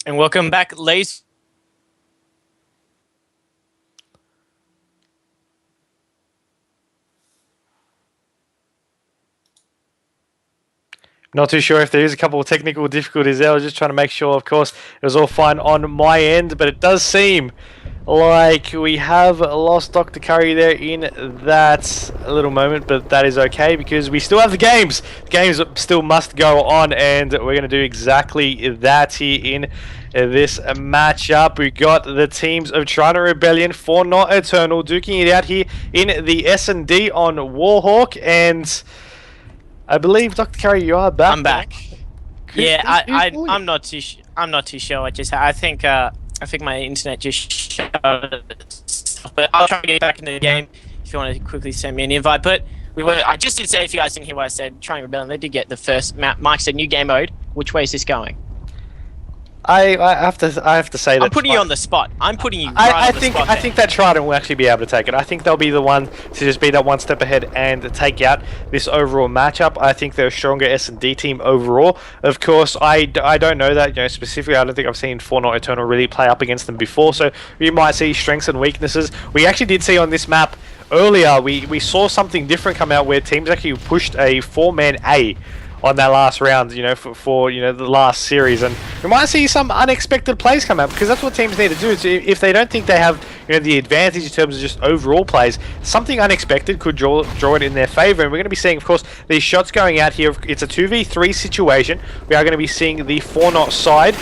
And welcome back, ladies. Not too sure if there is a couple of technical difficulties there. I was just trying to make sure, of course, it was all fine on my end. But it does seem like we have lost Dr. Curry there in that little moment. But that is okay because we still have the games. The games still must go on. And we're going to do exactly that here in this matchup. We got the teams of Trident Rebellion, For Not Eternal, duking it out here in the S&D on Warhawk. And I believe, Dr. Curry, you are back. I'm back. Yeah, I'm not too sure. I think my internet just shut. But I'll try to get back into the game if you want to quickly send me an invite. But I just did say, if you guys didn't hear what I said, Trident Rebellion, they did get the first map. Mike said new game mode. Which way is this going? I have to say that I'm putting you on the spot. I'm putting you right on the spot. I think that Trident will actually be able to take it. I think they'll be the one to just be that one step ahead and take out this overall matchup. I think they're a stronger S&D team overall. Of course, I don't know that, specifically. I don't think I've seen For Not Eternal really play up against them before. So you might see strengths and weaknesses. We actually did see on this map earlier. We saw something different come out where teams actually pushed a 4-man A on that last round, for the last series, and we might see some unexpected plays come out because that's what teams need to do. So if they don't think they have the advantage in terms of just overall plays, something unexpected could draw it in their favor. And we're going to be seeing, of course, these shots going out here. It's a 2v3 situation. We are going to be seeing the For Not side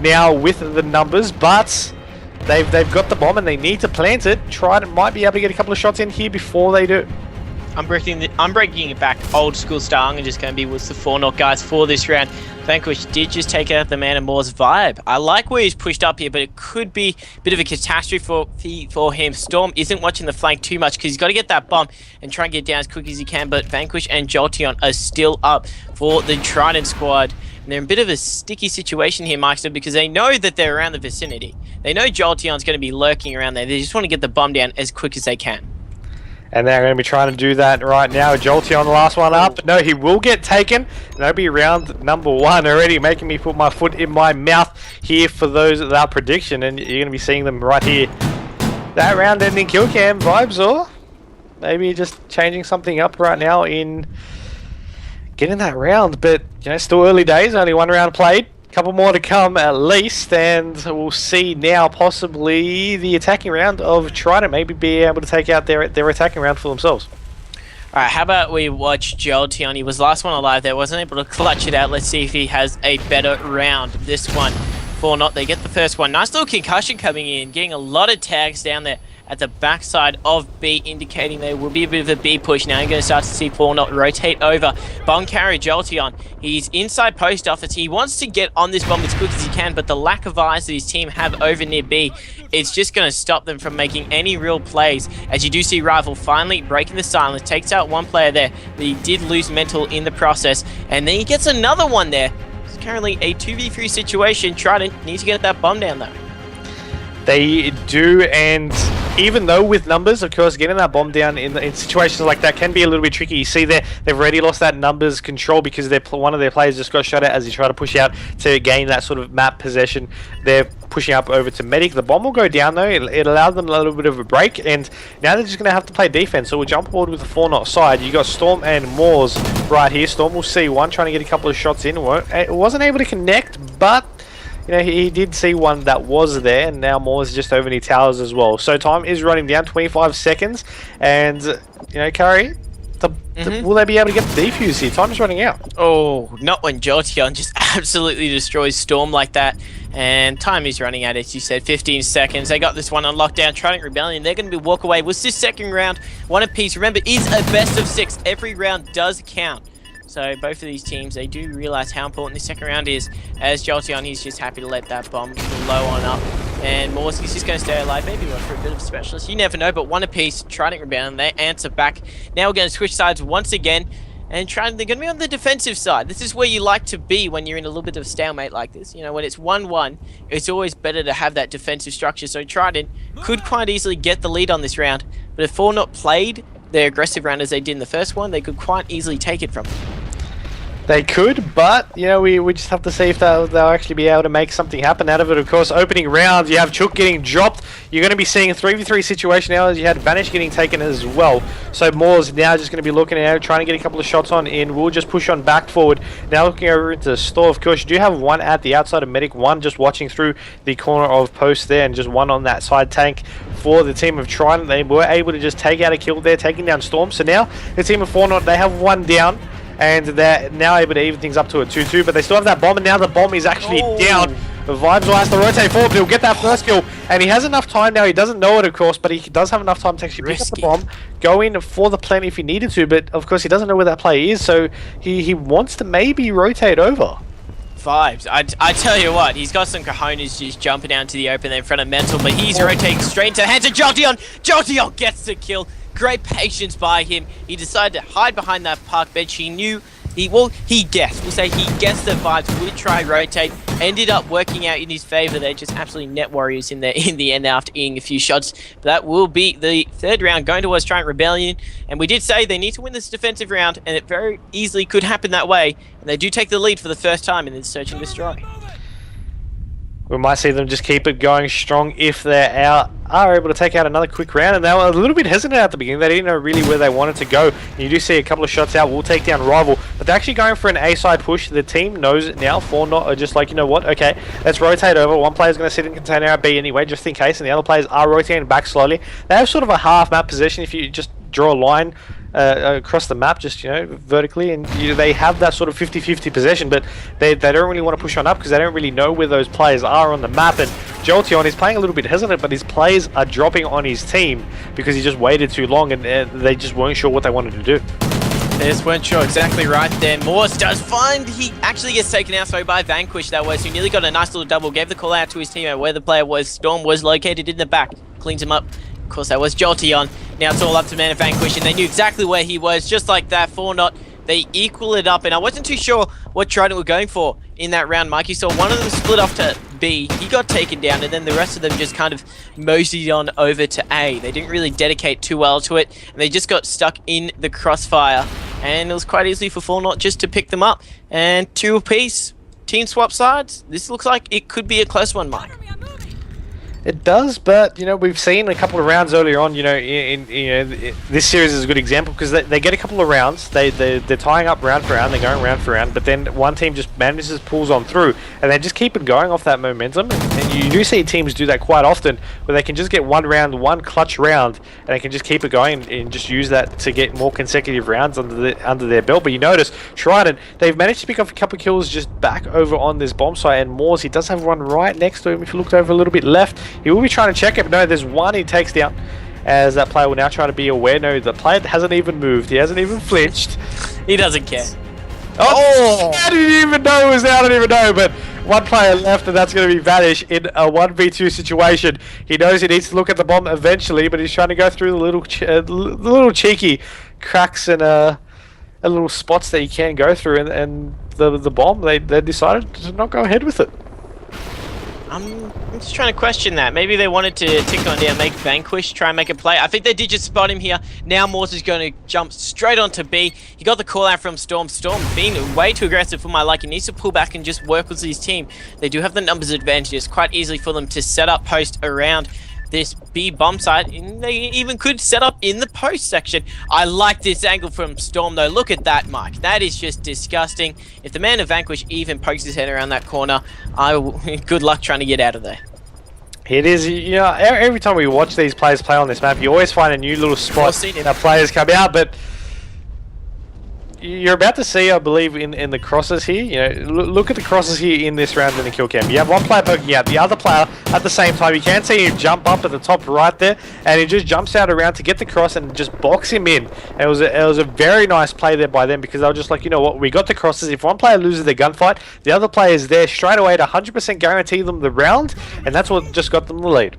now with the numbers, but they've got the bomb and they need to plant it. Trident might be able to get a couple of shots in here before they do. I'm breaking it back old school style. I'm just going to be with the For Not guys for this round. Vanquish did just take out the Man of Moore's vibe. I like where he's pushed up here, but it could be a bit of a catastrophe for him. Storm isn't watching the flank too much because he's got to get that bomb and try and get down as quick as he can. But Vanquish and Jolteon are still up for the Trident squad. And they're in a bit of a sticky situation here, Myksta, because they know that they're around the vicinity. They know Jolteon's going to be lurking around there. They just want to get the bomb down as quick as they can. And they're going to be trying to do that right now. Jolteon, the last one up. No, he will get taken. That'll be round number 1 already, making me put my foot in my mouth here for that prediction. And you're going to be seeing them right here. That round-ending kill cam vibes, or maybe just changing something up right now in getting that round. But, still early days. Only one round played. Couple more to come at least, and we'll see now possibly the attacking round of Trident maybe be able to take out their attacking round for themselves. Alright, how about we watch Jolteon? He was the last one alive there, wasn't able to clutch it out. Let's see if he has a better round. This one, For Not, they get the first one. Nice little concussion coming in, getting a lot of tags down there at the backside of B, indicating there will be a bit of a B push. Now you're going to start to see For Not rotate over. Bomb carrier Jolteon. He's inside post office. He wants to get on this bomb as quick as he can, but the lack of eyes that his team have over near B, it's just going to stop them from making any real plays. As you do see Rival finally breaking the silence, takes out one player there, but he did lose mental in the process. And then he gets another one there. It's currently a 2v3 situation. Trident needs to get that bomb down though. They do, and even though with numbers, of course, getting that bomb down in situations like that can be a little bit tricky. You see there, they've already lost that numbers control because one of their players just got shot at as he tried to push out to gain that sort of map possession. They're pushing up over to Medic. The bomb will go down though. It allowed them a little bit of a break, and now they're just going to have to play defense. So we'll jump forward with the For Not side. You got Storm and Moors right here. Storm will see one, trying to get a couple of shots in. It wasn't able to connect, but he did see one that was there, and now Moore's just over the towers as well. So time is running down, 25 seconds, and Curry, will they be able to get the defuse here? Time is running out. Oh, not when Jolteon just absolutely destroys Storm like that. And time is running out, as you said, 15 seconds. They got this one on lockdown. Trident Rebellion, they're going to be walk away. Was this second round one apiece? Remember, it's a best of 6. Every round does count. So both of these teams, they do realize how important the second round is. As Jolteon, he's just happy to let that bomb low on up. And Morski's just going to stay alive, maybe run for a bit of a specialist. You never know, but one apiece. Trident rebound, they answer back. Now we're going to switch sides once again. And they're going to be on the defensive side. This is where you like to be when you're in a little bit of a stalemate like this. You know, when it's 1-1, it's always better to have that defensive structure. So Trident could quite easily get the lead on this round. But if Fornot played their aggressive round as they did in the first one, they could quite easily take it from them. They could, but, you know, we just have to see if they'll actually be able to make something happen out of it. Of course, opening round, you have Chook getting dropped. You're going to be seeing a 3v3 situation now as you had Vanish getting taken as well. So Moore's now just going to be looking at trying to get a couple of shots on in. We'll just push on back forward. Now looking over into the store, of course, you do have one at the outside of Medic, one just watching through the corner of post there, and just one on that side tank for the team of Trident. They were able to just take out a kill there, taking down Storm. So now the team of Fornot, they have one down. And they're now able to even things up to a 2-2, but they still have that bomb, and now the bomb is actually down. The Vibes will have to rotate forward, but he'll get that first kill, and he has enough time now. He doesn't know it, of course, but he does have enough time to actually pick up the bomb, go in for the plant if he needed to, but of course he doesn't know where that player is, so he wants to maybe rotate over. Vibes. I tell you what, he's got some cojones just jumping out into the open there in front of Mental, but he's rotating straight into the hands of Jolteon. Jolteon gets the kill. Great patience by him. He decided to hide behind that park bench. He knew, he guessed. We'll say he guessed that Vibes would try rotate. Ended up working out in his favor. They're just absolutely net warriors in the end after eating a few shots. But that will be the third round going towards Trident Rebellion. And we did say they need to win this defensive round, and it very easily could happen that way. And they do take the lead for the first time in this Search and Destroy. We might see them just keep it going strong if they are able to take out another quick round. And they were a little bit hesitant at the beginning. They didn't know really where they wanted to go. And you do see a couple of shots out. We'll take down Rival. But they're actually going for an A-side push. The team knows it now. Fornot are just like, you know what? Okay, let's rotate over. One player's going to sit in container at B anyway, just in case. And the other players are rotating back slowly. They have sort of a half map position if you just draw a line across the map, just, you know, vertically, and they have that sort of 50-50 possession, but they don't really want to push on up because they don't really know where those players are on the map. And Jolteon is playing a little bit hesitant, but his players are dropping on his team because he just waited too long, and they just weren't sure what they wanted to do. They just weren't sure. Exactly right there. Morse does find he actually gets taken out by Vanquish that way, so he nearly got a nice little double, gave the call out to his teammate where the player was. Storm was located in the back, cleans him up. Of course, that was Jolteon. Now it's all up to Man of Vanquish, and they knew exactly where he was, just like that. Fornot, they equal it up, and I wasn't too sure what Trident were going for in that round, Mike. You saw one of them split off to B, he got taken down, and then the rest of them just kind of moseyed on over to A. They didn't really dedicate too well to it, and they just got stuck in the crossfire, and it was quite easy for Fornot just to pick them up. And 2 apiece, team swap sides. This looks like it could be a close one, Mike. It does, but, you know, we've seen a couple of rounds earlier on, you know, this series is a good example because they get a couple of rounds, they're tying up round for round, they're going round for round, but then one team just manages, pulls on through, and they just keep it going off that momentum, and you do see teams do that quite often, where they can just get one clutch round, and they can just keep it going and just use that to get more consecutive rounds under their belt. But you notice, Trident, they've managed to pick up a couple of kills just back over on this bomb site, and Moores, he does have one right next to him. If you looked over a little bit left, he will be trying to check it, but no, there's one he takes down, as that player will now try to be aware. No, the player hasn't even moved, he hasn't even flinched. He doesn't care. Oh! I didn't even know it was there, I didn't even know, but one player left, and that's going to be Vanish in a 1v2 situation. He knows he needs to look at the bomb eventually, but he's trying to go through the little cheeky cracks and little spots that he can go through, and the bomb, they decided to not go ahead with it. I'm just trying to question that. Maybe they wanted to tick on down, make Vanquish, try and make a play. I think they did just spot him here. Now Morse is going to jump straight onto B. He got the call out from Storm. Storm being way too aggressive for my liking. He needs to pull back and just work with his team. They do have the numbers advantages. Quite easily for them to set up post around this B bomb site, and they even could set up in the post section. I like this angle from Storm though. Look at that, Mike. That is just disgusting. If the Man of Vanquish even pokes his head around that corner, good luck trying to get out of there. It is, you know, every time we watch these players play on this map, you always find a new little spot that players come out, but you're about to see, I believe, in the crosses here. You know, look at the crosses here in this round in the kill cam. You have one player poking out, the other player at the same time. You can see him jump up at the top right there, and he just jumps out around to get the cross and just box him in. And it was a very nice play there by them, because they were just like, you know what, we got the crosses. If one player loses their gunfight, the other player is there straight away to 100% guarantee them the round, and that's what just got them the lead.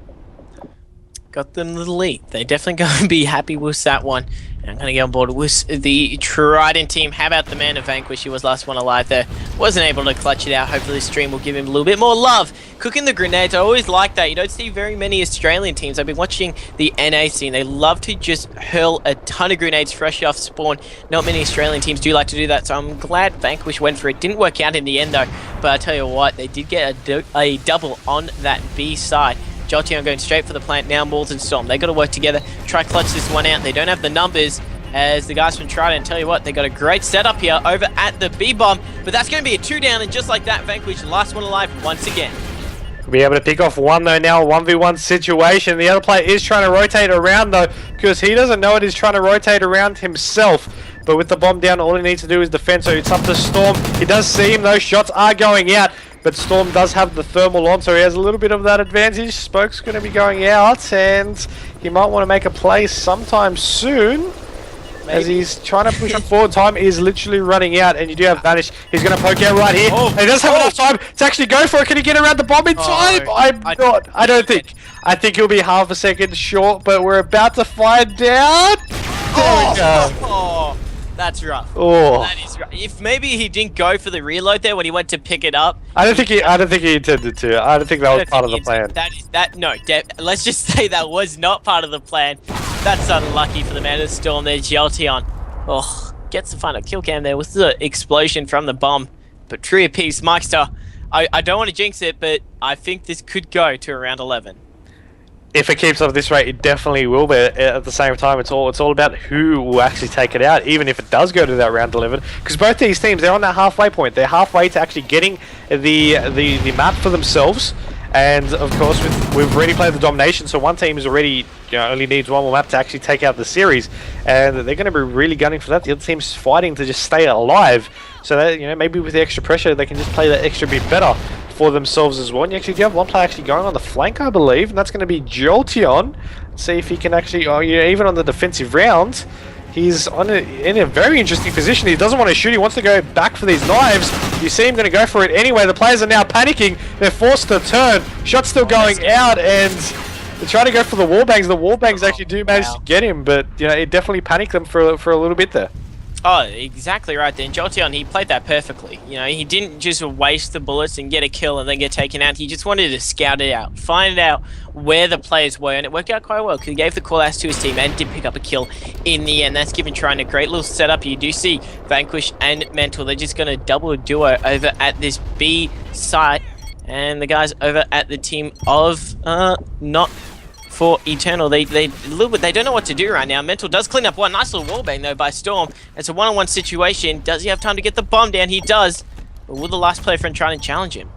Got them the lead. They're definitely going to be happy with that one. I'm going to get on board with the Trident team. How about the man of Vanquish? He was last one alive there. Wasn't able to clutch it out. Hopefully this stream will give him a little bit more love. Cooking the grenades. I always like that. You don't see very many Australian teams. I've been watching the NA scene. They love to just hurl a ton of grenades fresh off spawn. Not many Australian teams do like to do that, so I'm glad Vanquish went for it. Didn't work out in the end though, but I tell you what, they did get a double on that B side. Jolteon going straight for the plant now. Mauls and Storm, they got to work together, try clutch this one out. They don't have the numbers as the guys from Trident. Tell you what, they got a great setup here over at the B bomb, but that's going to be a 2 down, and just like that, Vanquish, last one alive once again. Be able to pick off one though now, a 1v1 situation. The other player is trying to rotate around though, because he doesn't know it. He's trying to rotate around himself. But with the bomb down, all he needs to do is defend, so it's up to Storm. He does see him, those shots are going out. But Storm does have the thermal on, so he has a little bit of that advantage. Spoke's going to be going out, and he might want to make a play sometime soon. Maybe. As he's trying to push him forward. Time is literally running out, and you do have Vanish. He's going to poke out right here. Oh, and he does have enough time to actually go for it. Can he get around the bomb in time? I don't think. I think he'll be half a second short, but we're about to find out. There we go. Oh, that's rough. Oh. That is rough. If maybe he didn't go for the reload there when he went to pick it up. I don't think he intended to. I don't think that was part of the plan. Let's just say that was not part of the plan. That's unlucky for the man of the Storm there, Jolteon. Oh, gets the final kill cam there with the explosion from the bomb. But true piece, Myksta. I don't want to jinx it, but I think this could go to around 11. If it keeps up at this rate, it definitely will, but at the same time, it's all about who will actually take it out, even if it does go to that round 11. Because both these teams, they're on that halfway point. They're halfway to actually getting the map for themselves. And of course, we've already played the domination, so one team is already, only needs one more map to actually take out the series, and they're going to be really gunning for that. The other team's fighting to just stay alive, so that maybe with the extra pressure, they can just play that extra bit better for themselves as well. And you actually do have one player actually going on the flank, I believe, and that's going to be Jolteon. Let's see if he can actually, even on the defensive round, he's in a very interesting position. He doesn't want to shoot. He wants to go back for these knives. You see him going to go for it anyway. The players are now panicking. They're forced to turn. Shot's still going out, and they're trying to go for the wallbangs. The wallbangs actually do manage to get him, but it definitely panicked them for a little bit there. Oh, exactly right then. Jolteon, he played that perfectly. He didn't just waste the bullets and get a kill and then get taken out. He just wanted to scout it out, find out where the players were, and it worked out quite well because he gave the call outs to his team and did pick up a kill in the end. That's given Trident a great little setup. You do see Vanquish and Mental. They're just going to double a duo over at this B site, and the guys over at the team of not for Eternal, they don't know what to do right now. Mental does clean up one nice little wallbang though by Storm. It's a one-on-one situation. Does he have time to get the bomb down? He does. But will the last player friend try and challenge him?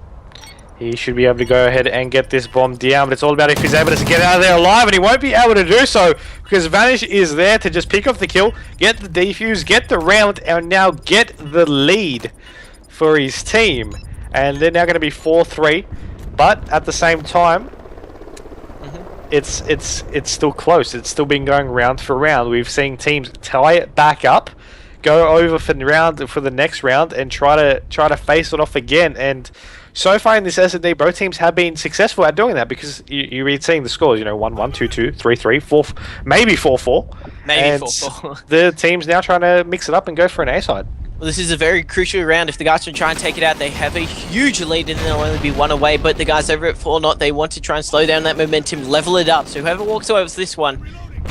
He should be able to go ahead and get this bomb down, but it's all about if he's able to get out of there alive, and he won't be able to do so because Vanish is there to just pick off the kill, get the defuse, get the round, and now get the lead for his team. And they're now going to be 4-3, but at the same time, it's still close. It's still been going round for round. We've seen teams tie it back up, go over for the next round, and try to face it off again. And so far in this S&D, both teams have been successful at doing that because you're seeing the scores. 1-1, 2-2, 3-3, 4, maybe 4-4. Maybe 4-4. The team's now trying to mix it up and go for an A side. Well, this is a very crucial round. If the guys can try and take it out, they have a huge lead and they'll only be one away. But the guys over at 4-0, they want to try and slow down that momentum, level it up. So whoever walks away with this one,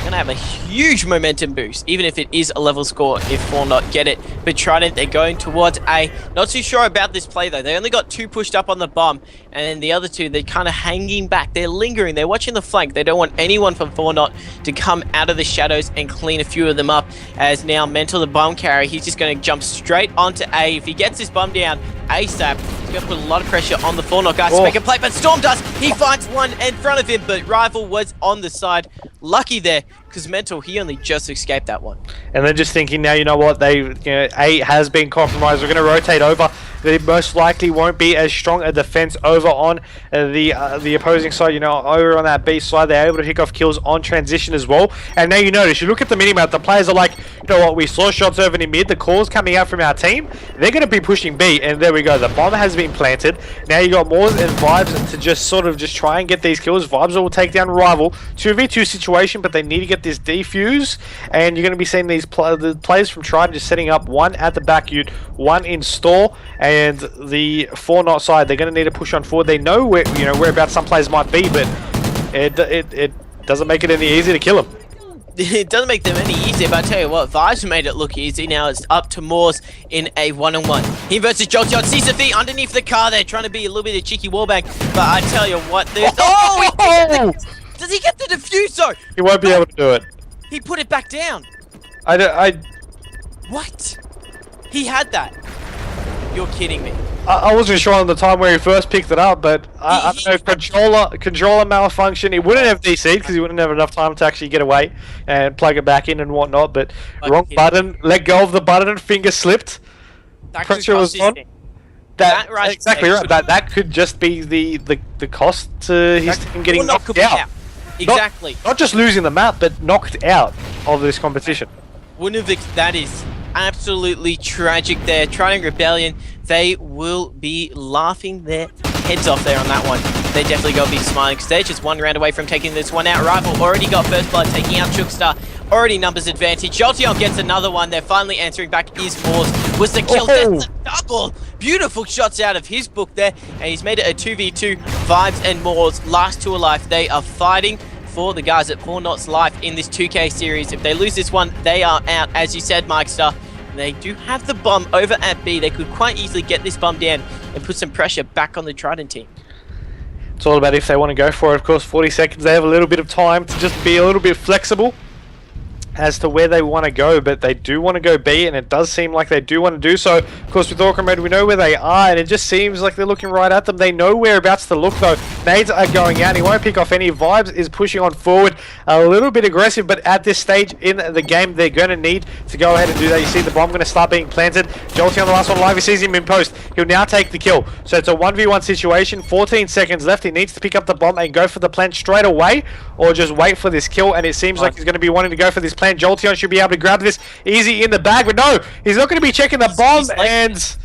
going to have a huge momentum boost, even if it is a level score if 4-0 get it. But Trident, they're going towards A. Not too sure about this play though. They only got 2 pushed up on the bomb, and then the other 2, they're kind of hanging back. They're lingering. They're watching the flank. They don't want anyone from 4-0 to come out of the shadows and clean a few of them up. As now Mental, the bomb carrier, he's just going to jump straight onto A. If he gets this bomb down, ASAP. He's going to put a lot of pressure on the 4-0 guys to make a play, but Storm does. He finds one in front of him, but Rival was on the side. Lucky there, because Mental, he only just escaped that one. And they're just thinking now, you know what, A has been compromised. We're going to rotate over. They most likely won't be as strong a defense over on the opposing side. You know, over on that B side, they're able to pick off kills on transition as well. And now you notice, you look at the minimap, the players are like, you know what, we saw shots over in mid, the calls coming out from our team. They're going to be pushing B, and there we go. The bomb has been planted. Now you got Moors and Vibes to just sort of just try and get these kills. Vibes will take down Rival. 2v2 situation, but they need to get this defuse, and you're going to be seeing these the players from Trident just setting up one at the back ute, one in store, and the 4-0 side, they're going to need to push on forward. They know where, you know, whereabouts some players might be, but it doesn't make it any easier to kill them. It doesn't make them any easier, but I tell you what, Vibes made it look easy. Now it's up to Moors in a one-on-one. He versus Jolteon, sees the feet underneath the car there, trying to be a little bit of cheeky wallbang, but I tell you what, there's... Does he get the diffuser? He won't be able to do it. He put it back down. What? He had that. You're kidding me. I wasn't sure on the time where he first picked it up, but I don't know, controller malfunction. He wouldn't have DC'd because he wouldn't have enough time to actually get away and plug it back in and whatnot, but wrong button, let go of the button and finger slipped. Pressure was on. That right, exactly right. That could just be the cost to his team getting knocked out. Exactly. Not just losing the map, but knocked out of this competition. That is absolutely tragic there. Trident Rebellion, they will be laughing their heads off there on that one. They definitely got to be smiling because they're just one round away from taking this one out. Rival already got first blood, taking out Chuckstar. Already numbers advantage. Jolteon gets another one. They're finally answering back. Is Moors was the kill. That's the double. Beautiful shots out of his book there. And he's made it a 2v2. Vibes and Moors, last two alive. They are fighting for the guys at 4-0's life in this 2K series. If they lose this one, they are out. As you said, Myksta, they do have the bomb over at B. They could quite easily get this bomb down and put some pressure back on the Trident team. It's all about if they want to go for it. Of course, 40 seconds. They have a little bit of time to just be a little bit flexible as to where they want to go, but they do want to go B, and it does seem like they do want to do so. Of course, with Orca Mode, we know where they are, and it just seems like they're looking right at them. They know whereabouts to look, though. Nades are going out, and he won't pick off any. Vibes is pushing on forward, a little bit aggressive, but at this stage in the game, they're going to need to go ahead and do that. You see the bomb going to start being planted. Jolteon on the last one live, he sees him in post. He'll now take the kill. So it's a 1v1 situation, 14 seconds left. He needs to pick up the bomb and go for the plant straight away, or just wait for this kill, and it seems like he's going to be wanting to go for this plant. Jolteon should be able to grab this easy in the bag, but no, he's not going to be checking the bomb, and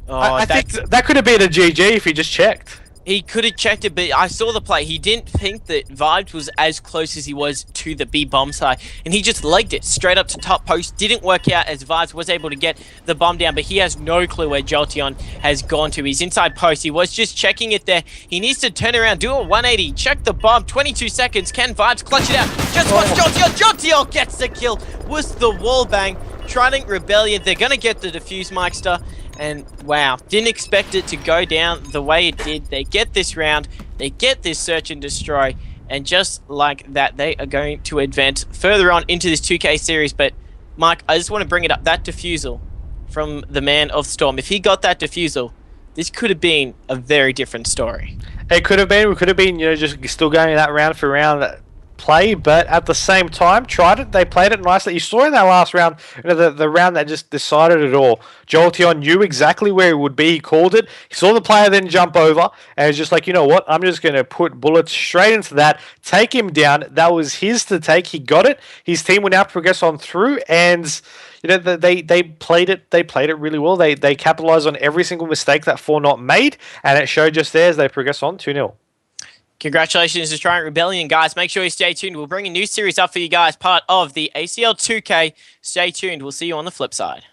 I think that could have been a GG if he just checked. He could have checked it, but I saw the play. He didn't think that Vibes was as close as he was to the B bomb side, and he just legged it straight up to top post. Didn't work out as Vibes was able to get the bomb down, but he has no clue where Jolteon has gone to. He's inside post. He was just checking it there. He needs to turn around, do a 180, check the bomb. 22 seconds. Can Vibes clutch it out? Just watch Jolteon. Jolteon gets the kill. Was the wall bang. Trident Rebellion. They're going to get the defuse, Myksta. And wow, didn't expect it to go down the way it did. They get this round, they get this search and destroy, and just like that, they are going to advance further on into this 2K series. But Mike, I just want to bring it up, that defusal from the man of Storm. If he got that defusal, this could have been a very different story. It could have been. We could have been, you know, just still going that round for round play, but at the same time, Trident, they played it nicely. You saw in that last round, you know, the round that just decided it all. Jolteon knew exactly where he would be. He called it. He saw the player then jump over, and was just like, you know what? I'm just going to put bullets straight into that, take him down. That was his to take. He got it. His team will now progress on through, and you know, they played it. They played it really well. They capitalized on every single mistake that 4-0 made, and it showed just there as they progress on 2-0. Congratulations to Trident Rebellion, guys. Make sure you stay tuned. We'll bring a new series up for you guys, part of the ACL 2K. Stay tuned. We'll see you on the flip side.